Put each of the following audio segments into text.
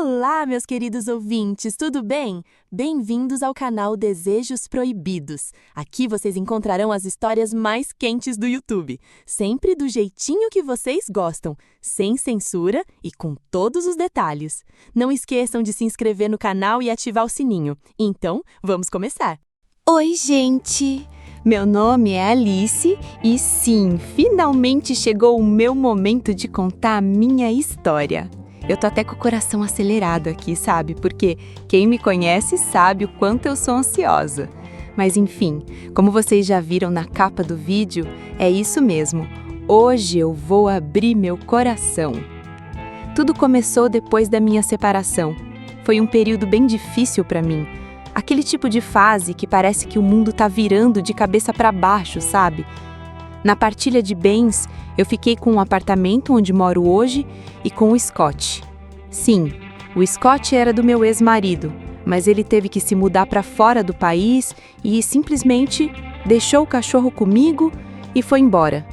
Olá, meus queridos ouvintes, tudo bem? Bem-vindos ao canal Desejos Proibidos. Aqui vocês encontrarão as histórias mais quentes do YouTube, sempre do jeitinho que vocês gostam, sem censura e com todos os detalhes. Não esqueçam de se inscrever no canal e ativar o sininho. Então, vamos começar! Oi, gente! Meu nome é Alice e sim, finalmente chegou o meu momento de contar a minha história. Eu tô até com o coração acelerado aqui, sabe? Porque quem me conhece sabe o quanto eu sou ansiosa. Mas enfim, como vocês já viram na capa do vídeo, é isso mesmo. Hoje eu vou abrir meu coração. Tudo começou depois da minha separação. Foi um período bem difícil para mim. Aquele tipo de fase que parece que o mundo tá virando de cabeça para baixo, sabe? Na partilha de bens, eu fiquei com o apartamento onde moro hoje e com o Scott. Sim, o Scott era do meu ex-marido, mas ele teve que se mudar para fora do país e simplesmente deixou o cachorro comigo e foi embora.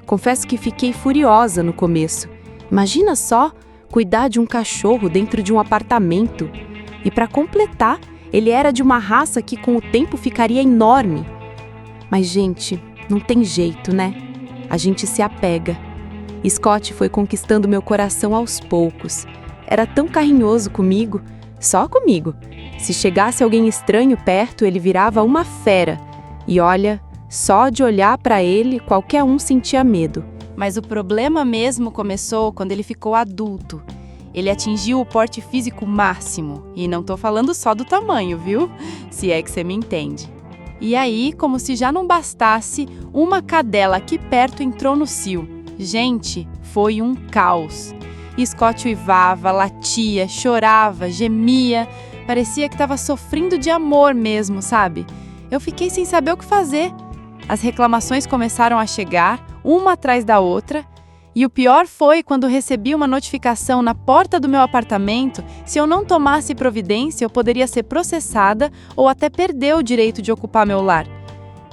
Confesso que fiquei furiosa no começo. Imagina só cuidar de um cachorro dentro de um apartamento. E para completar, ele era de uma raça que com o tempo ficaria enorme. Mas, gente, não tem jeito, né? A gente se apega. Scott foi conquistando meu coração aos poucos. Era tão carinhoso comigo, só comigo. Se chegasse alguém estranho perto, ele virava uma fera. E olha, só de olhar para ele, qualquer um sentia medo. Mas o problema mesmo começou quando ele ficou adulto. Ele atingiu o porte físico máximo. E não tô falando só do tamanho, viu? Se é que você me entende. E aí, como se já não bastasse, uma cadela aqui perto entrou no cio. Gente, foi um caos. Scott uivava, latia, chorava, gemia. Parecia que estava sofrendo de amor mesmo, sabe? Eu fiquei sem saber o que fazer. As reclamações começaram a chegar, uma atrás da outra. E o pior foi quando recebi uma notificação na porta do meu apartamento. Se eu não tomasse providência, eu poderia ser processada ou até perder o direito de ocupar meu lar.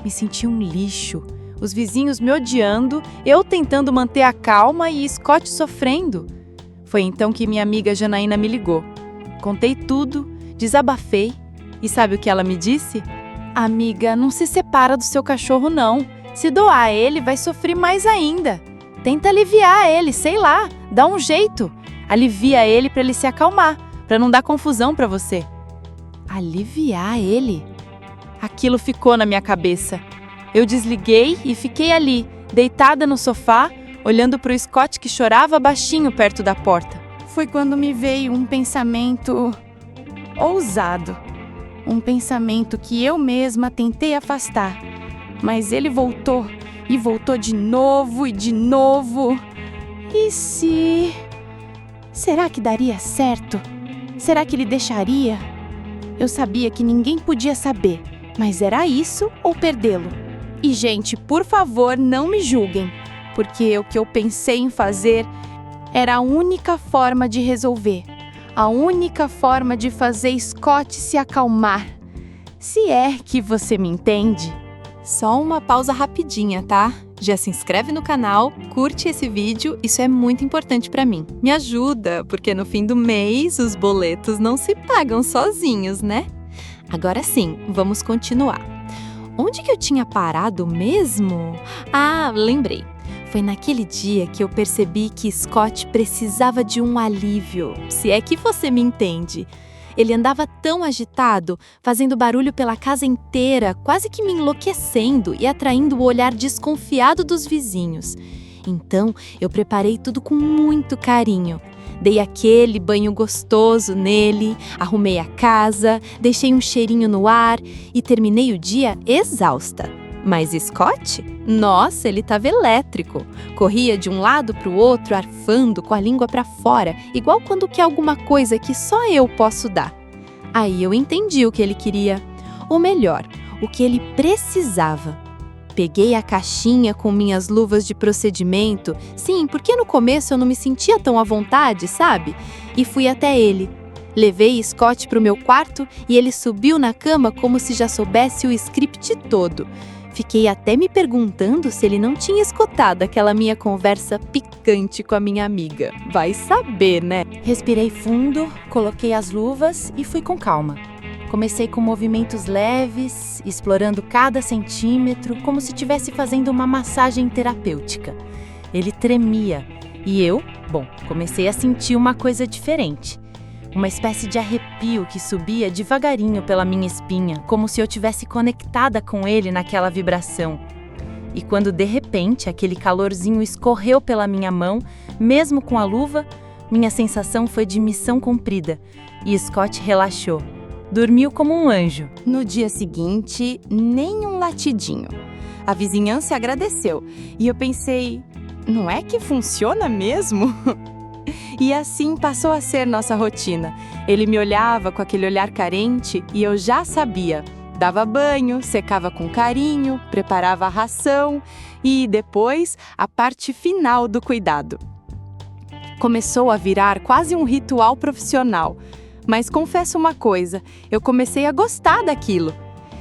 Me senti um lixo. Os vizinhos me odiando, eu tentando manter a calma e Scott sofrendo. Foi então que minha amiga Janaína me ligou. Contei tudo, desabafei. E sabe o que ela me disse? Amiga, não se separa do seu cachorro não. Se doar ele, vai sofrer mais ainda. Tenta aliviar ele, sei lá, dá um jeito. Alivia ele para ele se acalmar, para não dar confusão para você. Aliviar ele? Aquilo ficou na minha cabeça. Eu desliguei e fiquei ali, deitada no sofá, olhando para o Scott que chorava baixinho perto da porta. Foi quando me veio um pensamento ousado. Um pensamento que eu mesma tentei afastar. Mas ele voltou. E voltou de novo e de novo. E se... Será que daria certo? Será que ele deixaria? Eu sabia que ninguém podia saber, mas era isso ou perdê-lo? E, gente, por favor, não me julguem, porque o que eu pensei em fazer era a única forma de resolver. A única forma de fazer Scott se acalmar. Se é que você me entende. Só uma pausa rapidinha, tá? Já se inscreve no canal, curte esse vídeo, isso é muito importante pra mim. Me ajuda, porque no fim do mês os boletos não se pagam sozinhos, né? Agora sim, vamos continuar. Onde que eu tinha parado mesmo? Ah, lembrei. Foi naquele dia que eu percebi que Scott precisava de um alívio, se é que você me entende. Ele andava tão agitado, fazendo barulho pela casa inteira, quase que me enlouquecendo e atraindo o olhar desconfiado dos vizinhos. Então, eu preparei tudo com muito carinho. Dei aquele banho gostoso nele, arrumei a casa, deixei um cheirinho no ar e terminei o dia exausta. Mas Scott? Nossa, ele estava elétrico. Corria de um lado para o outro, arfando com a língua para fora, igual quando quer alguma coisa que só eu posso dar. Aí eu entendi o que ele queria. Ou melhor, o que ele precisava. Peguei a caixinha com minhas luvas de procedimento, sim, porque no começo eu não me sentia tão à vontade, sabe? E fui até ele. Levei Scott para o meu quarto e ele subiu na cama como se já soubesse o script todo. Fiquei até me perguntando se ele não tinha escutado aquela minha conversa picante com a minha amiga. Vai saber, né? Respirei fundo, coloquei as luvas e fui com calma. Comecei com movimentos leves, explorando cada centímetro, como se estivesse fazendo uma massagem terapêutica. Ele tremia e eu, comecei a sentir uma coisa diferente. Uma espécie de arrepio que subia devagarinho pela minha espinha, como se eu tivesse conectada com ele naquela vibração. E quando de repente aquele calorzinho escorreu pela minha mão, mesmo com a luva, minha sensação foi de missão cumprida e Scott relaxou. Dormiu como um anjo. No dia seguinte, nem um latidinho. A vizinhança agradeceu e eu pensei, não é que funciona mesmo? E assim passou a ser nossa rotina. Ele me olhava com aquele olhar carente e eu já sabia. Dava banho, secava com carinho, preparava a ração e depois a parte final do cuidado. Começou a virar quase um ritual profissional. Mas confesso uma coisa, eu comecei a gostar daquilo.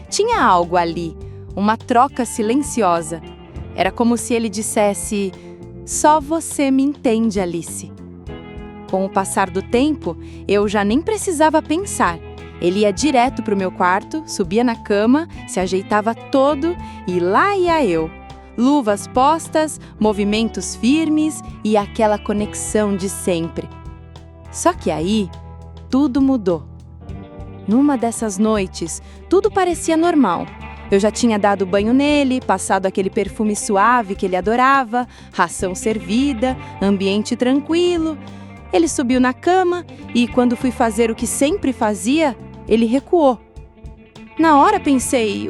Tinha algo ali, uma troca silenciosa. Era como se ele dissesse, só você me entende, Alice. Com o passar do tempo, eu já nem precisava pensar. Ele ia direto para o meu quarto, subia na cama, se ajeitava todo e lá ia eu. Luvas postas, movimentos firmes e aquela conexão de sempre. Só que aí, tudo mudou. Numa dessas noites, tudo parecia normal. Eu já tinha dado banho nele, passado aquele perfume suave que ele adorava, ração servida, ambiente tranquilo. Ele subiu na cama e, quando fui fazer o que sempre fazia, ele recuou. Na hora pensei,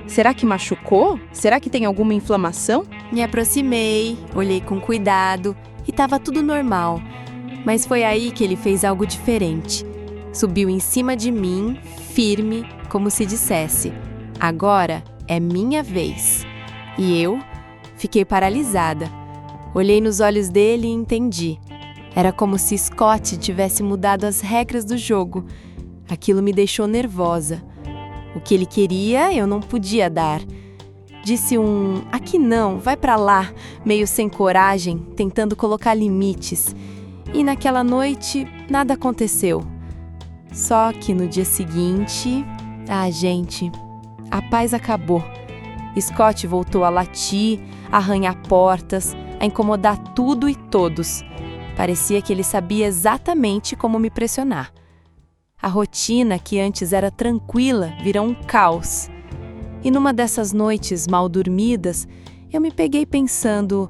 será que machucou? Será que tem alguma inflamação? Me aproximei, olhei com cuidado e estava tudo normal. Mas foi aí que ele fez algo diferente. Subiu em cima de mim, firme, como se dissesse, agora é minha vez. E eu fiquei paralisada. Olhei nos olhos dele e entendi. Era como se Scott tivesse mudado as regras do jogo. Aquilo me deixou nervosa. O que ele queria, eu não podia dar. Disse aqui não, vai pra lá, meio sem coragem, tentando colocar limites. E naquela noite, nada aconteceu. Só que no dia seguinte, gente, a paz acabou. Scott voltou a latir, a arranhar portas, a incomodar tudo e todos. Parecia que ele sabia exatamente como me pressionar. A rotina, que antes era tranquila, virou um caos. E numa dessas noites mal dormidas, eu me peguei pensando,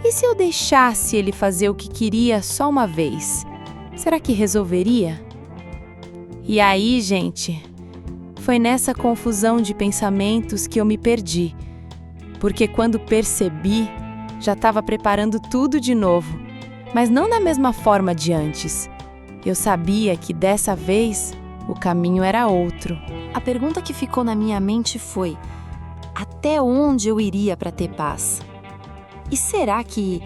e se eu deixasse ele fazer o que queria só uma vez? Será que resolveria? E aí, gente, foi nessa confusão de pensamentos que eu me perdi. Porque quando percebi, já estava preparando tudo de novo. Mas não da mesma forma de antes. Eu sabia que dessa vez o caminho era outro. A pergunta que ficou na minha mente foi: até onde eu iria para ter paz? E será que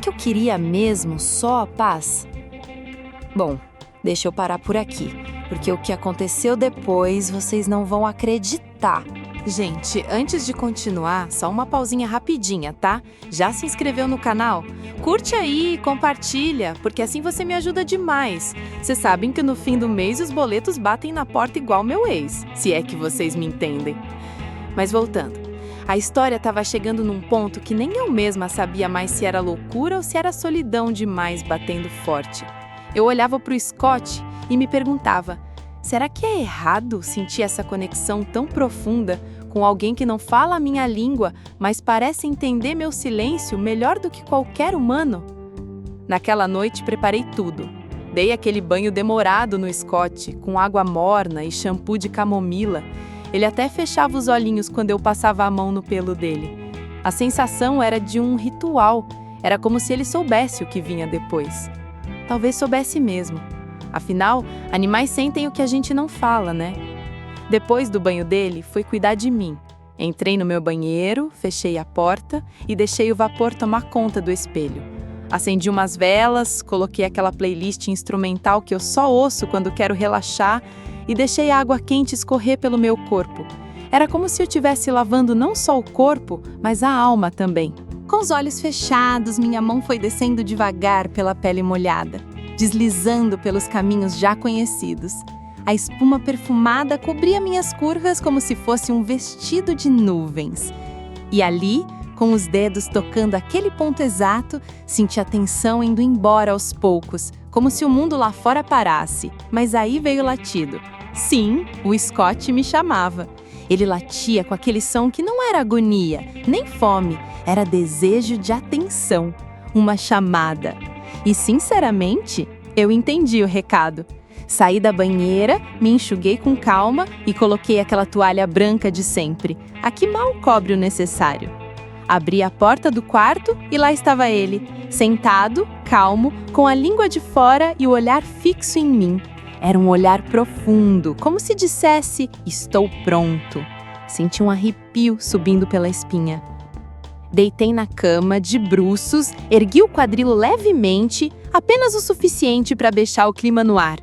eu queria mesmo só a paz? Bom, deixa eu parar por aqui, porque o que aconteceu depois vocês não vão acreditar. Gente, antes de continuar, só uma pausinha rapidinha, tá? Já se inscreveu no canal? Curte aí, compartilha, porque assim você me ajuda demais. Vocês sabem que no fim do mês os boletos batem na porta igual meu ex, se é que vocês me entendem. Mas voltando, a história estava chegando num ponto que nem eu mesma sabia mais se era loucura ou se era solidão demais batendo forte. Eu olhava pro Scott e me perguntava, será que é errado sentir essa conexão tão profunda com alguém que não fala a minha língua, mas parece entender meu silêncio melhor do que qualquer humano? Naquela noite preparei tudo. Dei aquele banho demorado no Scott, com água morna e shampoo de camomila. Ele até fechava os olhinhos quando eu passava a mão no pelo dele. A sensação era de um ritual, era como se ele soubesse o que vinha depois. Talvez soubesse mesmo. Afinal, animais sentem o que a gente não fala, né? Depois do banho dele, fui cuidar de mim. Entrei no meu banheiro, fechei a porta e deixei o vapor tomar conta do espelho. Acendi umas velas, coloquei aquela playlist instrumental que eu só ouço quando quero relaxar e deixei a água quente escorrer pelo meu corpo. Era como se eu estivesse lavando não só o corpo, mas a alma também. Com os olhos fechados, minha mão foi descendo devagar pela pele molhada, deslizando pelos caminhos já conhecidos. A espuma perfumada cobria minhas curvas como se fosse um vestido de nuvens. E ali, com os dedos tocando aquele ponto exato, senti a tensão indo embora aos poucos, como se o mundo lá fora parasse. Mas aí veio o latido. Sim, o Scott me chamava. Ele latia com aquele som que não era agonia, nem fome, era desejo de atenção, uma chamada. E, sinceramente, eu entendi o recado. Saí da banheira, me enxuguei com calma e coloquei aquela toalha branca de sempre, a que mal cobre o necessário. Abri a porta do quarto e lá estava ele, sentado, calmo, com a língua de fora e o olhar fixo em mim. Era um olhar profundo, como se dissesse, estou pronto. Senti um arrepio subindo pela espinha. Deitei na cama, de bruços, ergui o quadril levemente, apenas o suficiente para deixar o clima no ar.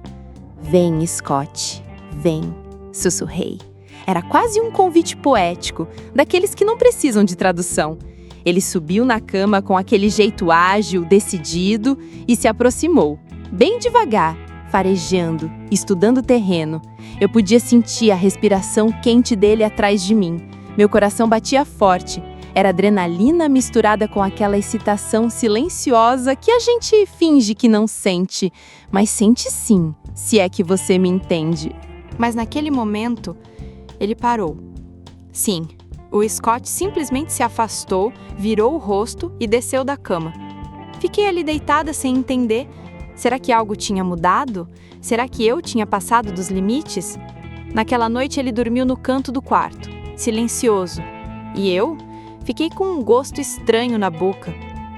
Vem, Scott, vem, sussurrei. Era quase um convite poético, daqueles que não precisam de tradução. Ele subiu na cama com aquele jeito ágil, decidido e se aproximou, bem devagar, farejando, estudando o terreno. Eu podia sentir a respiração quente dele atrás de mim. Meu coração batia forte. Era adrenalina misturada com aquela excitação silenciosa que a gente finge que não sente, mas sente sim, se é que você me entende. Mas naquele momento, ele parou. Sim, o Scott simplesmente se afastou, virou o rosto e desceu da cama. Fiquei ali deitada sem entender. Será que algo tinha mudado? Será que eu tinha passado dos limites? Naquela noite ele dormiu no canto do quarto, silencioso. E eu? Fiquei com um gosto estranho na boca.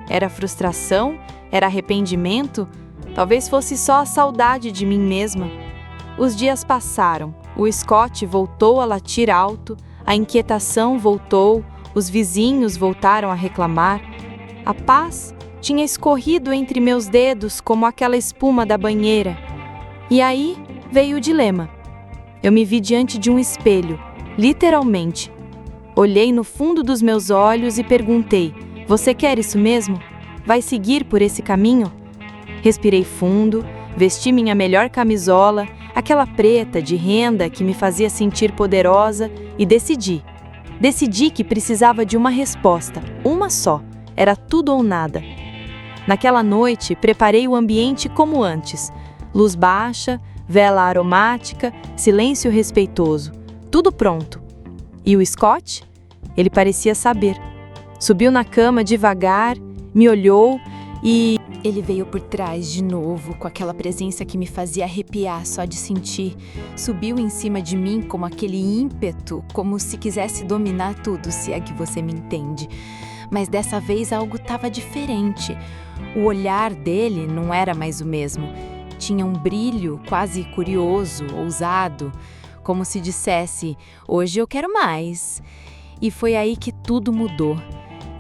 Era frustração? Era arrependimento? Talvez fosse só a saudade de mim mesma. Os dias passaram. O Scott voltou a latir alto, a inquietação voltou, os vizinhos voltaram a reclamar. A paz tinha escorrido entre meus dedos como aquela espuma da banheira. E aí veio o dilema. Eu me vi diante de um espelho, literalmente. Olhei no fundo dos meus olhos e perguntei: você quer isso mesmo? Vai seguir por esse caminho? Respirei fundo, vesti minha melhor camisola, aquela preta de renda que me fazia sentir poderosa, e decidi. Decidi que precisava de uma resposta, uma só. Era tudo ou nada. Naquela noite, preparei o ambiente como antes. Luz baixa, vela aromática, silêncio respeitoso. Tudo pronto. E o Scott? Ele parecia saber. Subiu na cama devagar, me olhou e ele veio por trás de novo, com aquela presença que me fazia arrepiar só de sentir. Subiu em cima de mim com aquele ímpeto, como se quisesse dominar tudo, se é que você me entende. Mas dessa vez algo estava diferente. O olhar dele não era mais o mesmo. Tinha um brilho quase curioso, ousado, como se dissesse, hoje eu quero mais. E foi aí que tudo mudou.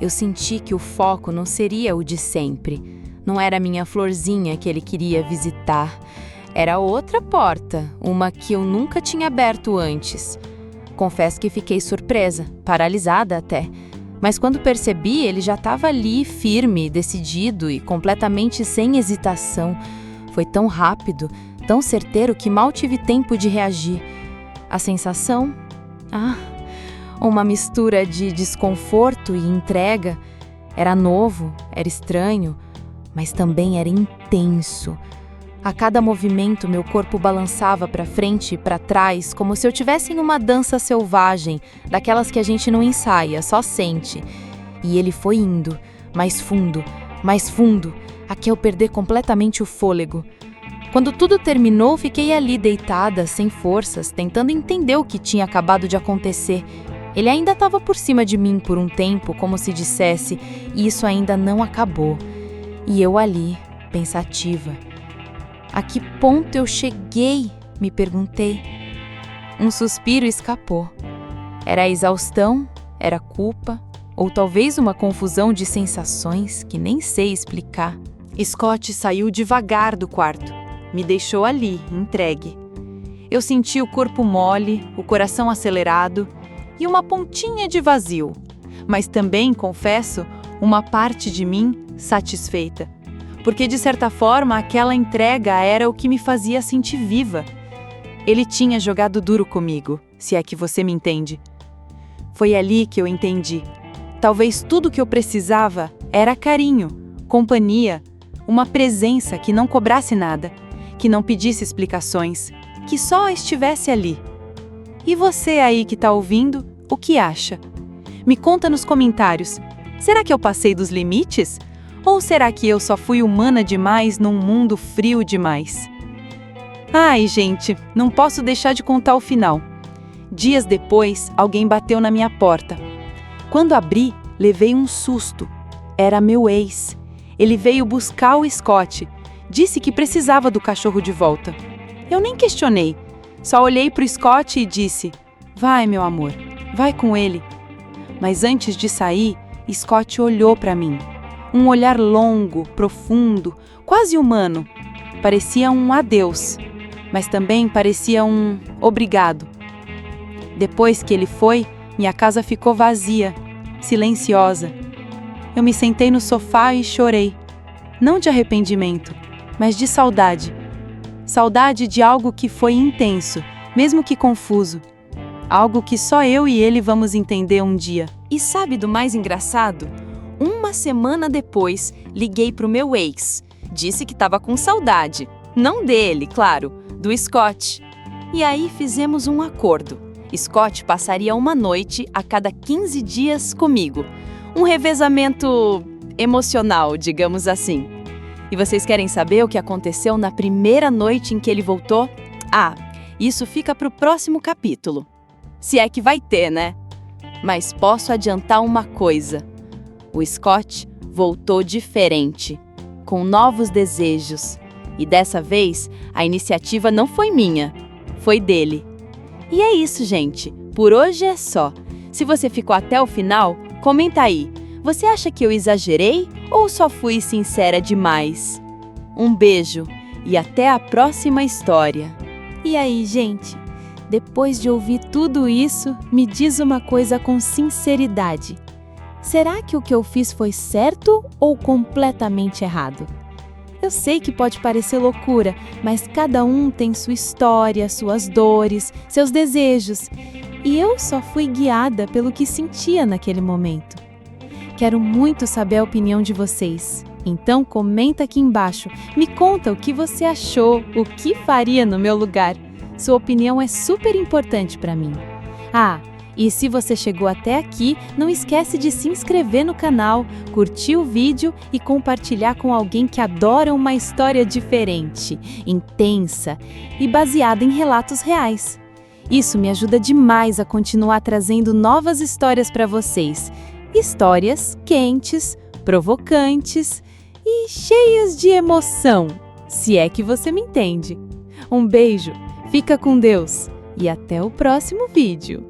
Eu senti que o foco não seria o de sempre. Não era a minha florzinha que ele queria visitar. Era outra porta, uma que eu nunca tinha aberto antes. Confesso que fiquei surpresa, paralisada até. Mas quando percebi, ele já estava ali, firme, decidido e completamente sem hesitação. Foi tão rápido, tão certeiro que mal tive tempo de reagir. A sensação? Uma mistura de desconforto e entrega. Era novo, era estranho, mas também era intenso. A cada movimento, meu corpo balançava para frente e para trás, como se eu estivesse em uma dança selvagem, daquelas que a gente não ensaia, só sente. E ele foi indo, mais fundo, até eu perder completamente o fôlego. Quando tudo terminou, fiquei ali deitada, sem forças, tentando entender o que tinha acabado de acontecer. Ele ainda estava por cima de mim por um tempo, como se dissesse, isso ainda não acabou. E eu ali, pensativa. A que ponto eu cheguei? Me perguntei. Um suspiro escapou. Era exaustão? Era culpa? Ou talvez uma confusão de sensações que nem sei explicar. Scott saiu devagar do quarto. Me deixou ali, entregue. Eu senti o corpo mole, o coração acelerado, e uma pontinha de vazio. Mas também, confesso, uma parte de mim satisfeita. Porque, de certa forma, aquela entrega era o que me fazia sentir viva. Ele tinha jogado duro comigo, se é que você me entende. Foi ali que eu entendi. Talvez tudo que eu precisava era carinho, companhia, uma presença que não cobrasse nada, que não pedisse explicações, que só estivesse ali. E você aí que tá ouvindo, o que acha? Me conta nos comentários. Será que eu passei dos limites? Ou será que eu só fui humana demais num mundo frio demais? Ai, gente, não posso deixar de contar o final. Dias depois, alguém bateu na minha porta. Quando abri, levei um susto. Era meu ex. Ele veio buscar o Scott. Disse que precisava do cachorro de volta. Eu nem questionei. Só olhei pro Scott e disse: "Vai, meu amor, vai com ele." Mas antes de sair, Scott olhou para mim. Um olhar longo, profundo, quase humano. Parecia um adeus, mas também parecia um obrigado. Depois que ele foi, minha casa ficou vazia, silenciosa. Eu me sentei no sofá e chorei. Não de arrependimento, mas de saudade. Saudade de algo que foi intenso, mesmo que confuso. Algo que só eu e ele vamos entender um dia. E sabe do mais engraçado? Uma semana depois, liguei pro meu ex. Disse que estava com saudade. Não dele, claro, do Scott. E aí fizemos um acordo. Scott passaria uma noite a cada 15 dias comigo. Um revezamento emocional, digamos assim. E vocês querem saber o que aconteceu na primeira noite em que ele voltou? Ah, isso fica pro próximo capítulo. Se é que vai ter, né? Mas posso adiantar uma coisa. O Scott voltou diferente, com novos desejos. E dessa vez, a iniciativa não foi minha, foi dele. E é isso, gente. Por hoje é só. Se você ficou até o final, comenta aí. Você acha que eu exagerei ou só fui sincera demais? Um beijo e até a próxima história. E aí, gente? Depois de ouvir tudo isso, me diz uma coisa com sinceridade. Será que o que eu fiz foi certo ou completamente errado? Eu sei que pode parecer loucura, mas cada um tem sua história, suas dores, seus desejos. E eu só fui guiada pelo que sentia naquele momento. Quero muito saber a opinião de vocês. Então comenta aqui embaixo, me conta o que você achou, o que faria no meu lugar. Sua opinião é super importante para mim. Ah, e se você chegou até aqui, não esquece de se inscrever no canal, curtir o vídeo e compartilhar com alguém que adora uma história diferente, intensa e baseada em relatos reais. Isso me ajuda demais a continuar trazendo novas histórias para vocês. Histórias quentes, provocantes e cheias de emoção, se é que você me entende. Um beijo, fica com Deus e até o próximo vídeo.